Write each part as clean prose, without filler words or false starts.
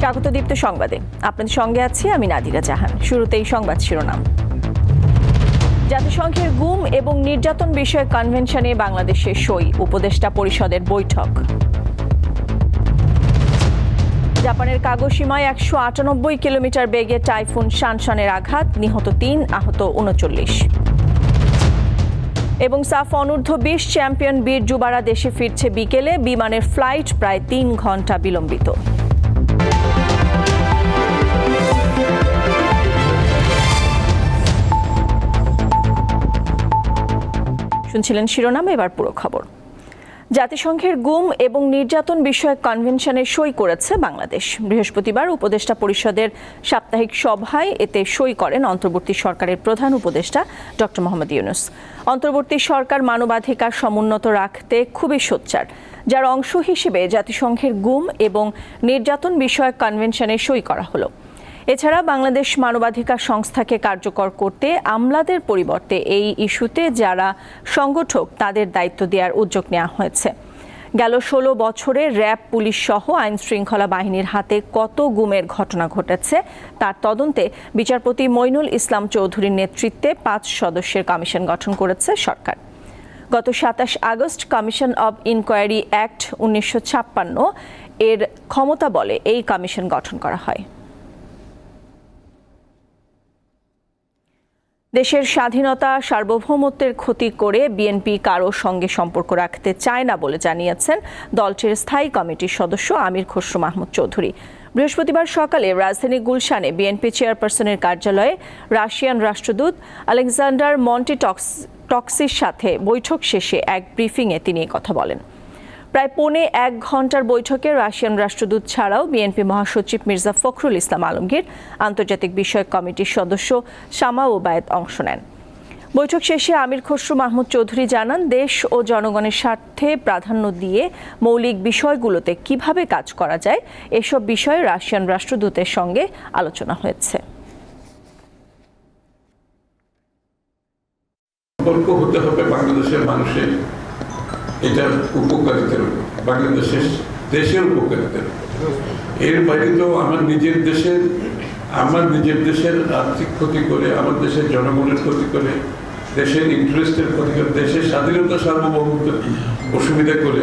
স্বাগত দীপ্ত সংবাদে আপনাদের সঙ্গে আছি আমি নাদিরা জাহান। শুরুতেই সংবাদ শিরোনাম। জাতিসংঘের গুম এবং নির্যাতন বিষয়ক কনভেনশনে বাংলাদেশের সই, উপদেষ্টা পরিষদের বৈঠক। জাপানের কাগোশিমায় 198 কিলোমিটার বেগে টাইফুন শানশানের আঘাত, নিহত 3, আহত 39। এবং সাফ অনূর্ধ্ব 20 চ্যাম্পিয়ন বীর যুবারা দেশে ফিরছে বিকেলে, বিমানের ফ্লাইট প্রায় 3 ঘন্টা বিলম্বিত। শুনছিলেন শিরোনাম, এবার পুরো খবর। জাতিসংঘের গুম এবং নির্যাতন বিষয়ক কনভেনশনে সই করেছে বাংলাদেশ। বৃহস্পতিবার উপদেষ্টা পরিষদের সাপ্তাহিক সভায় এতে সই করেন অন্তর্বর্তী সরকারের প্রধান উপদেষ্টা ডক্টর মোহাম্মদ ইউনূস। অন্তর্বর্তী সরকার মানবাধিকার সমুন্নত রাখতে খুবই সোচ্চার, যার অংশ হিসেবে জাতিসংঘের গুম এবং নির্যাতন বিষয়ক কনভেনশনে সই করা হলো। এছাড়া বাংলাদেশ মানবাধিকার সংস্থাকে কার্যকর করতে আমলাদের পরিবর্তে এই ইস্যুতে যারা সংগঠক তাদের দায়িত্ব দেওয়ার উদ্যোগ নেওয়া হয়েছে। গেল 16 বছরে র্যাব, পুলিশ সহ আইন শৃঙ্খলা বাহিনীর হাতে কত গুমের ঘটনা ঘটেছে তার তদন্তে বিচারপতি মইনুল ইসলাম চৌধুরীর নেতৃত্বে 5 সদস্যের কমিশন গঠন করেছে সরকার। গত 27 August commission of inquiry act 1956 এর ক্ষমতা বলে এই কমিশন গঠন করা হয়। দেশের স্বাধীনতা, সার্বভৌমত্বের ক্ষতি করে বিএনপি কারো সঙ্গে সম্পর্ক রাখতে চায় না বলে জানিয়েছেন দলটির স্থায়ী কমিটির সদস্য আমির খসরু মাহমুদ চৌধুরী। বৃহস্পতিবার সকালে রাজধানী গুলশানে বিএনপি চেয়ারপারসনের কার্যালয়ে রাশিয়ান রাষ্ট্রদূত আলেকজান্ডার মন্টিটক্সির সাথে বৈঠক শেষে এক ব্রিফিংয়ে তিনি কথা বলেন। প্রায় 1.25 ঘন্টার বৈঠকে রাশিয়ান রাষ্ট্রদূত ছাড়াও বিএনপি মহাসচিব মির্জা ফখরুল ইসলাম আলমগীর, আন্তর্জাতিক বিষয়ক কমিটির সদস্য শামা ওবায়েদ অংশ নেন। বৈঠক শেষে আমির খসরু মাহমুদ চৌধুরী জানান, দেশ ও জনগণের স্বার্থে প্রাধান্য দিয়ে মৌলিক বিষয়গুলোতে কিভাবে কাজ করা যায় এসব বিষয়ে রাশিয়ান রাষ্ট্রদূতের সঙ্গে আলোচনা হয়েছে। হতে হবে বাংলাদেশের মানুষের, এটার উপকারিতার উপর, বাংলাদেশের দেশের উপকারিতার উপর। এর বাইরে তো আমার নিজের দেশের আর্থিক ক্ষতি করে, আমার দেশের জনগণের ক্ষতি করে, দেশের ইন্টারেস্টের ক্ষতি করে, দেশের স্বাধীনতা সার্বভৌমত্ব অসুবিধা করে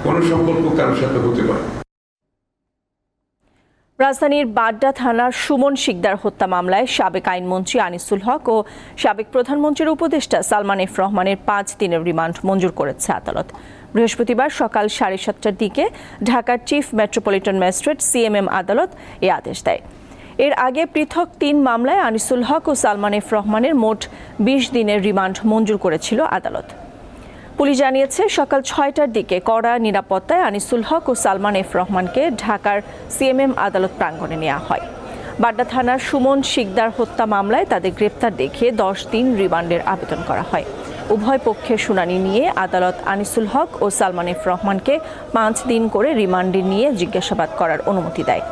কোনো সম্পর্ক কারোর সাথে হতে পারে। রাজধানীর বাড্ডা থানার সুমন শিকদার হত্যা মামলায় সাবেক আইনমন্ত্রী আনিসুল হক ও সাবেক প্রধানমন্ত্রীর উপদেষ্টা সালমান এফ রহমানের 5 দিনের রিমান্ড মঞ্জুর করেছে আদালত। বৃহস্পতিবার সকাল 7:30টার দিকে ঢাকার চিফ মেট্রোপলিটন ম্যাজিস্ট্রেট সিএমএম আদালত এ আদেশ দেয়। এর আগে পৃথক 3 মামলায় আনিসুল হক ও সালমান এফ রহমানের মোট 20 দিনের রিমান্ড মঞ্জুর করেছিল আদালত। পুলিশ জানিয়েছে, সকাল 6টার দিকে কড়া নিরাপত্তায় আনিসুল হক ও সালমান এফ রহমানকে ঢাকার সিএমএম আদালত প্রাঙ্গণে নেওয়া হয়। বাড্ডা থানার সুমন শিকদার হত্যা মামলায় তাদের গ্রেপ্তার দেখিয়ে 10 দিন রিমান্ডের আবেদন করা হয়। উভয় পক্ষের শুনানি নিয়ে আদালত আনিসুল হক ও সালমান এফ রহমানকে 5 দিন করে রিমান্ডে নিয়ে জিজ্ঞাসাবাদ করার অনুমতি দেয়।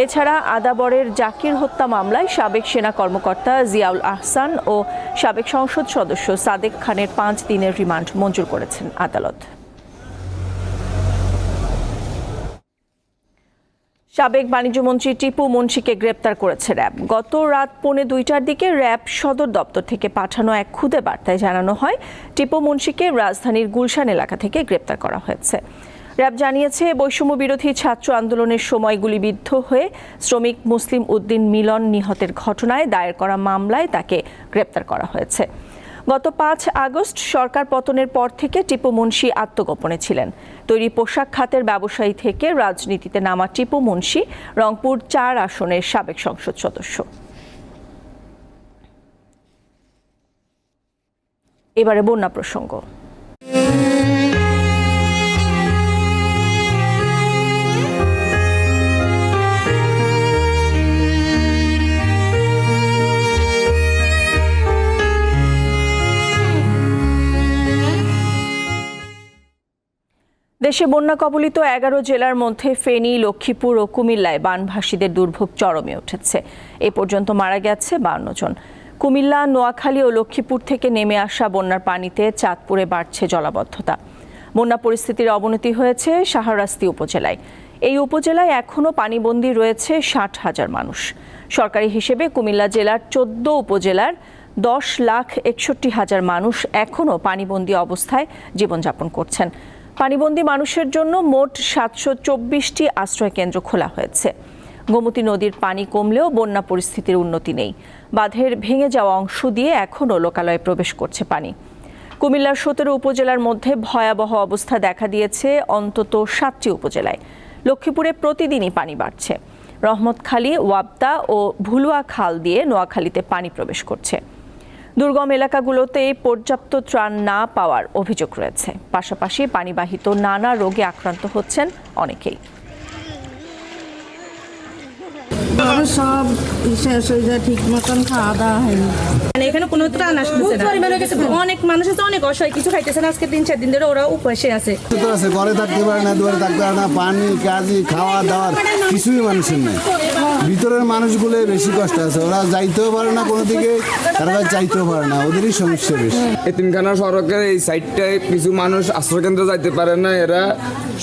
এছাড়া আদাবরের জাকির হত্যা মামলায় সাবেক সেনা কর্মকর্তা জিয়াউল আহসান ও সাবেক সংসদ সদস্য সাদেক খানের 5 দিনের রিমান্ড মঞ্জুর করেছেন আদালত। সাবেক বাণিজ্যমন্ত্রী টিপু মুন্সিকে গ্রেপ্তার করেছে র্যাব। গত রাত 1:45টার দিকে র্যাব সদর দপ্তর থেকে পাঠানো এক খুদে বার্তায় জানানো হয়, টিপু মুন্সিকে রাজধানীর গুলশান এলাকা থেকে গ্রেপ্তার করা হয়েছে। র্যাব জানিয়েছে, বৈষম্য বিরোধী ছাত্র আন্দোলনের সময় গুলিবিদ্ধ হয়ে শ্রমিক মুসলিম উদ্দিন মিলন নিহতের ঘটনায় দায়ের করা মামলায় তাকে গ্রেপ্তার করা হয়েছে। গত 5 আগস্ট সরকার পতনের পর থেকে টিপু মুন্সি আত্মগোপনে ছিলেন। তৈরি পোশাক খাতের ব্যবসায়ী থেকে রাজনীতিতে নামা টিপু মুন্সি রংপুর 4 আসনের সাবেক সংসদ সদস্য। এবারে বন্যা প্রসঙ্গ। দেশে বন্যা কবলিত 11 জেলার মধ্যে ফেনী, লক্ষ্মীপুর ও কুমিল্লায় বানভাসীদের দুর্ভোগ চরমে উঠেছে। এ পর্যন্ত মারা গেছে 52 জন। কুমিল্লা, নোয়াখালী ও লক্ষ্মীপুর থেকে নেমে আসা বন্যার পানিতে চাঁদপুরে বাড়ছে জলাবদ্ধতা। বন্যা পরিস্থিতির অবনতি হয়েছে শাহরাস্তি উপজেলায়। এই উপজেলায় এখনও পানিবন্দী রয়েছে 60,000 মানুষ। সরকারি হিসেবে কুমিল্লা জেলার 14 উপজেলার 10,61,000 মানুষ এখনও পানিবন্দী অবস্থায় জীবনযাপন করছেন। পানিবন্দী মানুষের জন্য মোট 724টি আশ্রয়কেন্দ্র খোলা হয়েছে। গোমতী নদীর পানি কমলেও বন্যা পরিস্থিতির উন্নতি নেই। বাঁধের ভেঙে যাওয়া অংশ দিয়ে এখনও লোকালয়ে প্রবেশ করছে পানি। কুমিল্লার 17 উপজেলার মধ্যে ভয়াবহ অবস্থা দেখা দিয়েছে অন্তত 7টি উপজেলায়। লক্ষ্মীপুরে প্রতিদিনই পানি বাড়ছে। রহমতখালী, ওয়াবদা ও ভুলুয়া খাল দিয়ে নোয়াখালীতে পানি প্রবেশ করছে। দুর্গম এলাকাগুলোতে পর্যাপ্ত ত্রাণ না পাওয়ার অভিযোগ রয়েছে। পাশাপাশি পানিবাহিত নানা রোগে আক্রান্ত হচ্ছেন অনেকেই। সব শেষ হয়ে যায়, ঠিক মতন খাওয়া দাওয়া হয়নি। এখানে কোনো ত্রাণ আসতেছে না। অনেক মানুষ আছে, অনেক অসহায়, কিছু খাইতেছে না। আজকে 3-4 দিন ধরে ওরা উপাসে আছে। ঘরে থাকতে পারে না, দুয়ারে থাকতে পারে না, পানি কাজী খাওয়া দাওয়ার কিছুই মানুষের নেই। ভিতরের মানুষগুলো বেশি কষ্ট আছে, ওরা যাইতেও পারে না কোনো দিকে, তারা চাইতেও পারে না, ওদেরই সমস্যা বেশি। এতিমখানা সড়কের এই সাইডটায় কিছু মানুষ আশ্রয়কেন্দ্র যাইতে পারে না, এরা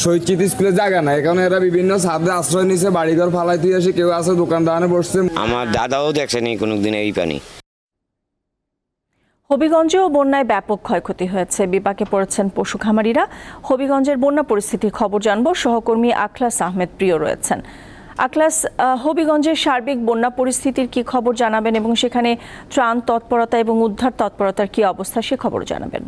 শহীদ স্কুলে জায়গা না, এখন এরা বিভিন্ন ছাদে আশ্রয় নিছে, বাড়িঘর ফালাই দিয়ে আসে, কেউ আছে দোকান দোকানে বসছে। আমার দাদাও দেখছেনি কোনোদিন এই পানি। হবিগঞ্জেও বন্যায় ব্যাপক ক্ষয়ক্ষতি হয়েছে, বিপাকে পড়েছেন পশু খামারিরা। হবিগঞ্জের বন্যা পরিস্থিতির খবর জানবো, সহকর্মী আখলাস আহমেদ প্রিয় রয়েছেন। আখলাস, হবিগঞ্জের সার্বিক বন্যা পরিস্থিতির কি খবর জানাবেন এবং সেখানে ত্রাণ তৎপরতা এবং উদ্ধার তৎপরতার কি অবস্থা সে খবর জানাবেন।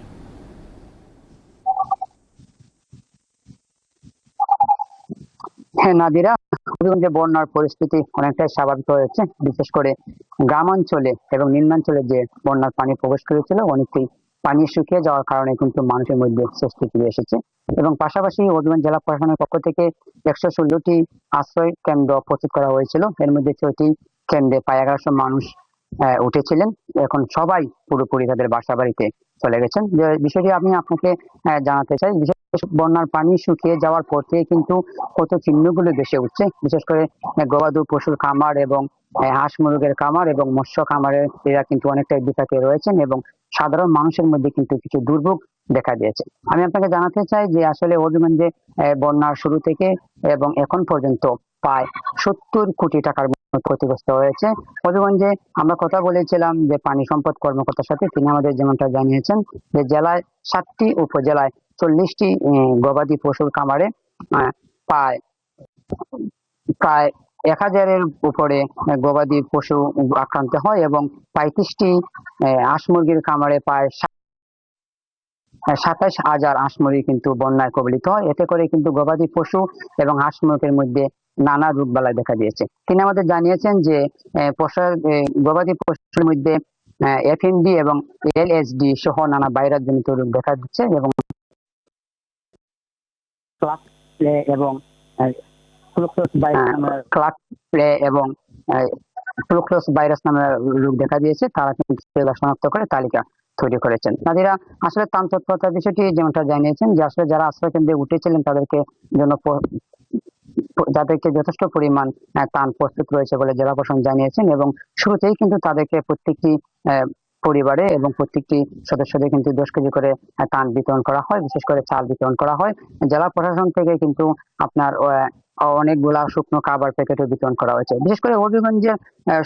হ্যাঁ নাদিরা, হবিগঞ্জে বন্যার পরিস্থিতি অনেকটাই স্বাভাবিক হয়েছে। বিশেষ করে গ্রামাঞ্চলে এবং নিম্নাঞ্চলে যে বন্যার পানি প্রবেশ করেছিল, অনেকটাই পানি শুকিয়ে যাওয়ার কারণে কিন্তু মানুষের মধ্যে স্বস্তি ফিরে এসেছে। এবং পাশাপাশি হবিগঞ্জ জেলা প্রশাসনের পক্ষ থেকে 116টি আশ্রয় কেন্দ্র প্রস্তুত করা হয়েছিল। এর মধ্যে 6টি কেন্দ্রে প্রায় 1100 মানুষ উঠেছিলেন। এখন সবাই পুরোপুরি তাদের বাসা বাড়িতে চলে গেছেন। যে বিষয়টি আমি আপনাকে জানাতে চাই, বিশেষ বন্যার পানি শুকিয়ে যাওয়ার পর থেকে কিন্তু কত চিহ্নগুলো ভেসে উঠছে। বিশেষ করে গবাদি পশুর খামার এবং হাঁস মুরগের খামার এবং মৎস্য খামারের এরা কিন্তু অনেকটাই বিপাকে রয়েছেন এবং সাধারণ মানুষের মধ্যে কিন্তু কিছু দুর্ভোগ দেখা দিয়েছে। আমি আপনাকে জানাতে চাই যে আসলে হবিগঞ্জে বন্যার শুরু থেকে এবং এখন পর্যন্ত প্রায় 70 কোটি টাকার ক্ষতিগ্রস্ত হয়েছে। হবিগঞ্জে আমরা কথা বলেছিলাম যে পানি সম্পদ কর্মকর্তার সাথে, তিনি আমাদের যেমনটা জানিয়েছেন যে জেলায় 7টি উপজেলায় 40টি গবাদি পশুর খামারে প্রায় 1000-এর উপরে গবাদি পশু আক্রান্ত হয় এবং 35টি হাঁস মুরগির খামারে প্রায় 27,000 হাঁস মুরগি কিন্তু বন্যায় কবলিত হয়। এতে করে কিন্তু গবাদি পশু এবং হাঁস মুরগির মধ্যে নানা রোগবালাই দেখা দিয়েছে। তিনি আমাদের জানিয়েছেন যে গবাদি পশুর মধ্যে এফএমডি এবং এলএসডি সহ নানা ভাইরাস জনিত রোগ দেখা দিচ্ছে এবং ফ্লুক্লোস ভাইরাস নামে রোগ দেখা দিয়েছে। তারা কিন্তু শনাক্ত করে তালিকা তৈরি করেছেন। নাদিরা, আসলে ত্রাণ তৎপরতার বিষয়টি যেমনটা জানিয়েছেন যে আসলে যারা আশ্রয় কেন্দ্রে উঠেছিলেন তাদেরকে যথেষ্ট পরিমাণ ত্রাণ প্রস্তুত রয়েছে বলে জেলা প্রশাসন জানিয়েছেন এবং শুরুতেই কিন্তু তাদেরকে প্রত্যেকটি পরিবারে এবং প্রত্যেকটি সদস্যদের কিন্তু 10 কেজি করে ত্রাণ বিতরণ করা হয়, বিশেষ করে চাল বিতরণ করা হয়। জেলা প্রশাসন থেকে কিন্তু আপনার অনেকগুলা শুকনো খাবার প্যাকেটও বিতরণ করা হয়েছে। বিশেষ করে হবিগঞ্জের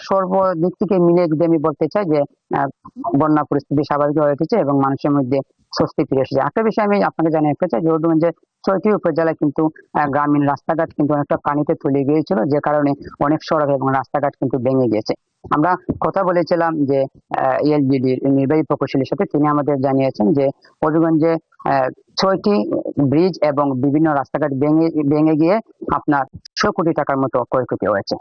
সর্বদিক থেকে মিলে যদি আমি বলতে চাই যে বন্যা পরিস্থিতি স্বাভাবিক হয়ে উঠেছে এবং মানুষের মধ্যে স্বস্তি ফিরে এসেছে। একটা বিষয় আমি আপনাকে জানাতে চাই যে হবিগঞ্জের 6টি উপজেলায় কিন্তু গ্রামীণ রাস্তাঘাট কিন্তু অনেকটা পানিতে তলিয়ে গিয়েছিল, যে কারণে অনেক সড়ক এবং রাস্তাঘাট কিন্তু ভেঙে গিয়েছে। আমরা কথা বলেছিলাম যে এলজিডির নির্বাহী প্রকৌশলীর সাথে, তিনি আমাদের জানিয়েছেন যে হবিগঞ্জে 6টি ব্রিজ এবং বিভিন্ন রাস্তাঘাট ভেঙে গিয়ে আপনার 100 কোটি টাকার মতো ক্ষয়ক্ষতি হয়েছে।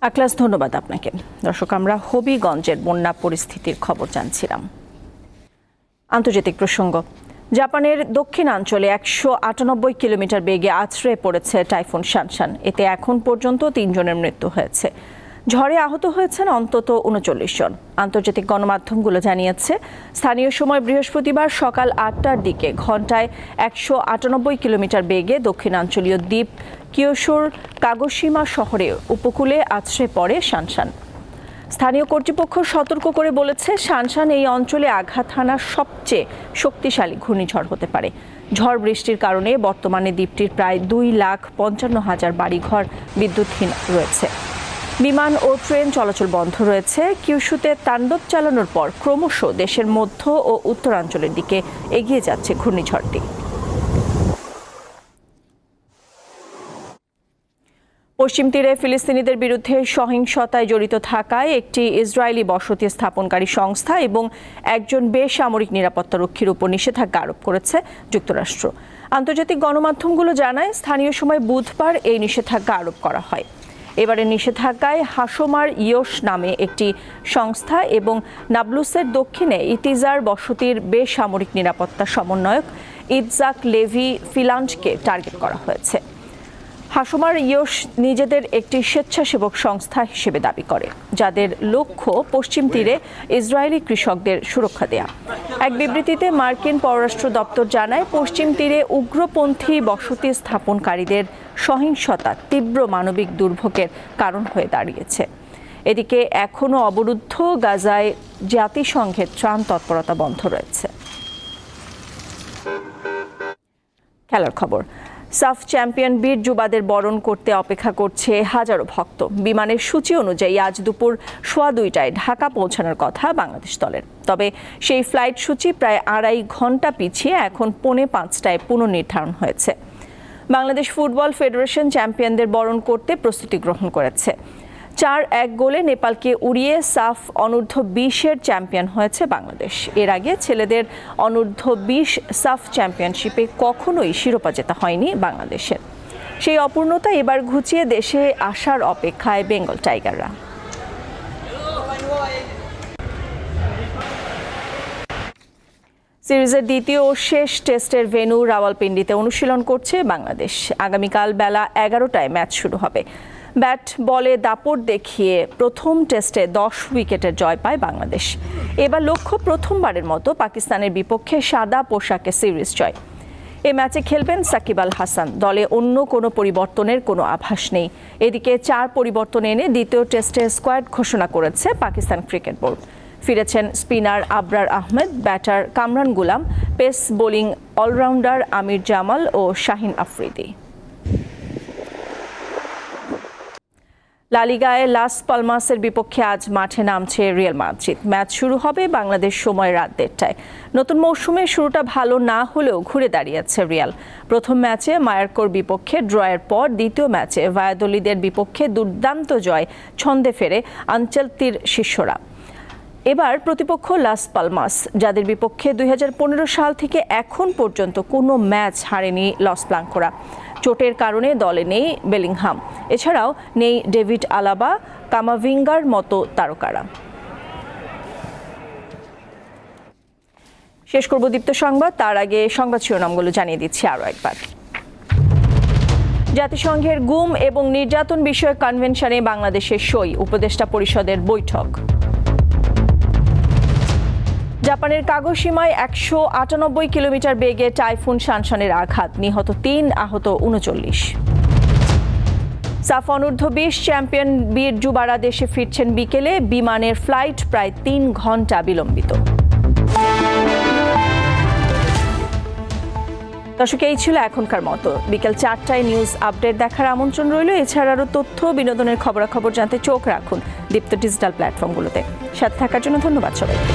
আখলাস, ধন্যবাদ আপনাকে। দর্শক, আমরা হবিগঞ্জের বন্যা পরিস্থিতির খবর জানছিলাম। আন্তর্জাতিক প্রসঙ্গ, জাপানের দক্ষিণাঞ্চলে 198 কিলোমিটার বেগে আছড়ে পড়েছে টাইফুন শানশান। এতে এখন পর্যন্ত 3 জনের মৃত্যু হয়েছে। ঝড়ে আহত হয়েছেন অন্তত 39 জন। আন্তর্জাতিক গণমাধ্যমগুলো জানিয়েছে স্থানীয় সময় বৃহস্পতিবার সকাল 8টার দিকে ঘন্টায় 198 কিলোমিটার বেগে দক্ষিণাঞ্চলীয় দ্বীপ কিয়োশোর কাগোশিমা শহরে উপকূলে আছড়ে পড়ে শানশান। স্থানীয় কর্তৃপক্ষ সতর্ক করে বলেছে শানশান এই অঞ্চলে আঘাত হানা সবচেয়ে শক্তিশালী ঘূর্ণিঝড় হতে পারে। ঝড় বৃষ্টির কারণে বর্তমানে দ্বীপটির প্রায় 2,55,000 বাড়িঘর বিদ্যুৎহীন রয়েছে। বিমান ও ট্রেন চলাচল বন্ধ রয়েছে। কিউশুতে তাণ্ডব চালানোর পর ক্রমশ দেশের মধ্য ও উত্তরাঞ্চলের দিকে এগিয়ে যাচ্ছে ঘূর্ণিঝড়টি। পশ্চিম তীরে ফিলিস্তিনিদের বিরুদ্ধে সহিংসতায় জড়িত থাকায় একটি ইসরায়েলি বসতি স্থাপনকারী সংস্থা এবং একজন বেসামরিক নিরাপত্তারক্ষীর উপর নিষেধাজ্ঞা আরোপ করেছে যুক্তরাষ্ট্র। আন্তর্জাতিক গণমাধ্যমগুলো জানায় স্থানীয় সময় বুধবার এই নিষেধাজ্ঞা আরোপ করা হয়। এবারের নিষেধাজ্ঞায় হাসোমার ইয়োশ নামে একটি সংস্থা এবং নাবলুসের দক্ষিণে ইতিজার বসতির বেসামরিক নিরাপত্তা সমন্বয়ক ইৎজাক লেভি ফিলান্ডকে টার্গেট করা হয়েছে। হাসোমার ইয়োশ নিজেদের একটি স্বেচ্ছাসেবক সংস্থা হিসেবে দাবি করে, যাদের লক্ষ্য পশ্চিম তীরে ইসরায়েলি কৃষকদের সুরক্ষা দেয়া। এক বিবৃতিতে মার্কিন পররাষ্ট্র দপ্তর জানায়, পশ্চিম তীরে উগ্রপন্থী বসতি স্থাপনকারীদের সহিংসতা তীব্র মানবিক দুর্ভোগের কারণ হয়ে দাঁড়িয়েছে। এদিকে এখনও অবরুদ্ধ গাজায় জাতিসংঘের ত্রাণ তৎপরতা বন্ধ রয়েছে। খেলার খবর। সাফ চ্যাম্পিয়ন বীর যুবাদের বরণ করতে অপেক্ষা করছে হাজারো ভক্ত। বিমানের সূচি অনুযায়ী আজ দুপুর 2:15 ঢাকা পৌঁছানোর কথা বাংলাদেশ দলের। তবে সেই ফ্লাইট সূচি প্রায় 2.5 ঘন্টা পিছিয়ে এখন 4:45 পুনর্নির্ধারণ হয়েছে। বাংলাদেশ ফুটবল ফেডারেশন চ্যাম্পিয়নদের বরণ করতে প্রস্তুতি গ্রহণ করেছে। 4-1 গোলে নেপালকে উড়িয়ে সাফ অনূর্ধ্ব 20-এর চ্যাম্পিয়ন হয়েছে বাংলাদেশ। এর আগে ছেলেদের অনূর্ধ্ব 20 সাফ চ্যাম্পিয়নশিপে কখনোই শিরোপা জেতা হয়নি বাংলাদেশের। সেই অপূর্ণতা এবার ঘুচিয়ে দেশে আসার অপেক্ষায় বেঙ্গল টাইগাররা। সিরিজের দ্বিতীয় ও শেষ টেস্টের ভেন্যু রাওয়ালপিন্ডিতে অনুশীলন করছে বাংলাদেশ। আগামীকাল বেলা 11টায় ম্যাচ শুরু হবে। ব্যাট বলে দাপট দেখিয়ে প্রথম টেস্টে 10 উইকেটের জয় পায় বাংলাদেশ। এবার লক্ষ্য প্রথমবারের মতো পাকিস্তানের বিপক্ষে সাদা পোশাকে সিরিজ জয়। এই ম্যাচে খেলবেন সাকিব আল হাসান। দলে অন্য কোনো পরিবর্তনের কোনো আভাস নেই। এদিকে 4 পরিবর্তন এনে দ্বিতীয় টেস্টে স্কোয়াড ঘোষণা করেছে পাকিস্তান ক্রিকেট বোর্ড। ফিরেছেন স্পিনার আবরার আহমেদ, ব্যাটার কামরান গুলাম, পেস বোলিং অলরাউন্ডার আমির জামাল ও শাহিন আফ্রিদি। লা লিগায় লাস পালমাসের বিপক্ষে আজ মাঠে নামছে রিয়াল মাদ্রিদ। ম্যাচ শুরু হবে বাংলাদেশ সময় রাত 1টায়। নতুন মৌসুমের শুরুটা ভালো না হলেও ঘুরে দাঁড়িয়েছে রিয়াল। প্রথম ম্যাচে মায়ার্কোর বিপক্ষে ড্রয়ের পর দ্বিতীয় ম্যাচে ভায়াদোলিদের বিপক্ষে দুর্দান্ত জয় ছন্দে ফেরে আনচেলত্তির শিষ্যরা। এবার প্রতিপক্ষ লাস পালমাস, যাদের বিপক্ষে 2015 সাল থেকে এখন পর্যন্ত কোনো ম্যাচ হারেনি লস ব্লাঙ্কোরা। চোটের কারণে দলে নেই বেলিংহাম, এছাড়াও নেই ডেভিড আলাবা, কামাভিঙ্গার মতো তারকারা। শেষ করব দীপ্ত সংবাদ, তার আগে সংবাদ শিরোনামগুলো জানিয়ে দিচ্ছি আরও একবার। জাতিসংঘের গুম এবং নির্যাতন বিষয়ক কনভেনশনে বাংলাদেশের সই, উপদেষ্টা পরিষদের বৈঠক। জাপানের কাগোশিমায় 198 কিলোমিটার বেগে টাইফুন শানশানের আঘাত, নিহত 3, আহত 39। সাফ অনূর্ধ্ব 20 চ্যাম্পিয়ন বীর যুবারা দেশে ফিরছেন বিকেলে। বিমানের ফ্লাইট প্রায় 3 ঘন্টা বিলম্বিত। দর্শক, এই ছিল এখনকার মতো। বিকেল 4টায় নিউজ আপডেট দেখার আমন্ত্রণ রইল। এছাড়া আরও তথ্য বিনোদনের খবরাখবর জানতে চোখ রাখুন দীপ্ত ডিজিটাল প্ল্যাটফর্মগুলোতে। সাথে থাকার জন্য ধন্যবাদ সবাইকে।